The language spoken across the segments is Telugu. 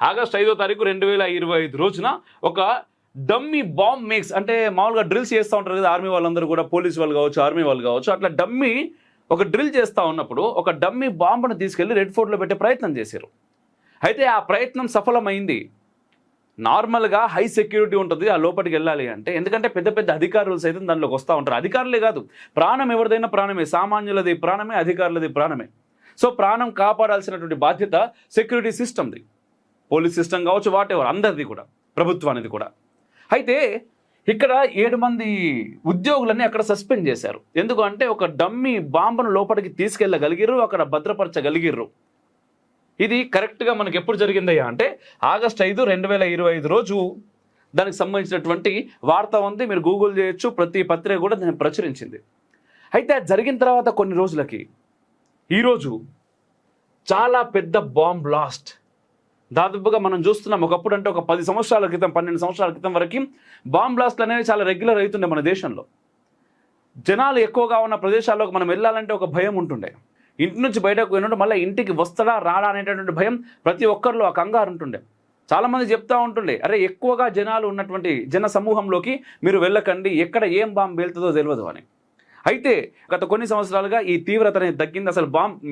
ఆగస్టు 5వ తారీఖు 2025 రోజున ఒక డమ్మీ బాంబ్ మేక్స్, అంటే మామూలుగా డ్రిల్స్ చేస్తూ ఉంటారు కదా ఆర్మీ వాళ్ళందరూ కూడా, పోలీసు వాళ్ళు కావచ్చు, ఆర్మీ వాళ్ళు కావచ్చు, అట్లా డమ్మీ ఒక డ్రిల్ చేస్తూ ఉన్నప్పుడు ఒక డమ్మీ బాంబును తీసుకెళ్లి రెడ్ ఫోర్ట్లో పెట్టే ప్రయత్నం చేశారు. అయితే ఆ ప్రయత్నం సఫలమైంది. నార్మల్గా హై సెక్యూరిటీ ఉంటుంది ఆ లోపలికి వెళ్ళాలి అంటే, ఎందుకంటే పెద్ద పెద్ద అధికారులు సైతం దానిలోకి వస్తూ ఉంటారు. అధికారులే కాదు, ప్రాణం ఎవరిదైనా ప్రాణమే, సామాన్యులది ప్రాణమే, అధికారులది ప్రాణమే. సో ప్రాణం కాపాడాల్సినటువంటి బాధ్యత సెక్యూరిటీ సిస్టమ్ది, పోలీస్ సిస్టమ్ కావచ్చు, వాట్ ఎవర్, అందరిది కూడా, ప్రభుత్వానిది కూడా. అయితే ఇక్కడ 7 మంది ఉద్యోగులని అక్కడ సస్పెండ్ చేశారు. ఎందుకు అంటే ఒక డమ్మీ బాంబును లోపలికి తీసుకెళ్ళగలిగిర్రు, అక్కడ భద్రపరచగలిగిర్రు. ఇది కరెక్ట్గా మనకి ఎప్పుడు జరిగిందయ్యా అంటే ఆగస్టు 5, 2025 రోజు దానికి సంబంధించినటువంటి వార్త ఉంది. మీరు గూగుల్ చేయొచ్చు, ప్రతి పత్రిక కూడా దాన్ని ప్రచురించింది. అయితే అది జరిగిన తర్వాత కొన్ని రోజులకి ఈరోజు చాలా పెద్ద బాంబ్ బ్లాస్ట్ దాదాపుగా మనం చూస్తున్నాం. ఒకప్పుడు అంటే ఒక 10 సంవత్సరాల క్రితం, 12 సంవత్సరాల క్రితం వరకు బాంబ్ బ్లాస్ట్లు అనేవి చాలా రెగ్యులర్ అవుతుండే మన దేశంలో. జనాలు ఎక్కువగా ఉన్న ప్రదేశాల్లోకి మనం వెళ్ళాలంటే ఒక భయం ఉంటుండే. ఇంటి నుంచి బయటకు పోయినట్టు మళ్ళీ ఇంటికి వస్తాడా రాడా అనేటటువంటి భయం ప్రతి ఒక్కరిలో ఆ కంగారు ఉంటుండే. చాలామంది చెప్తూ ఉంటుండే, అరే ఎక్కువగా జనాలు ఉన్నటువంటి జన సమూహంలోకి మీరు వెళ్ళకండి, ఎక్కడ ఏం బాంబు వెళ్తుందో తెలియదు అని. అయితే గత కొన్ని సంవత్సరాలుగా ఈ తీవ్రత అనేది తగ్గింది. అసలు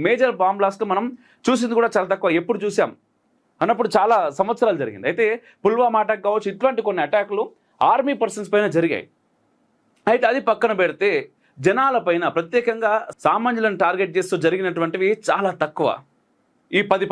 మేజర్ బాంబ్ బ్లాస్ట్ మనం చూసింది కూడా చాలా తక్కువ. ఎప్పుడు చూసాం అన్నప్పుడు చాలా సంవత్సరాలు జరిగింది. అయితే పుల్వామా అటాక్ కావచ్చు, ఇట్లాంటి కొన్ని అటాక్లు ఆర్మీ పర్సన్స్ పైన జరిగాయి. అయితే అది పక్కన పెడితే జనాల పైన, ప్రత్యేకంగా సామాన్యులను టార్గెట్ చేస్తూ జరిగినటువంటివి చాలా తక్కువ. ఈ 10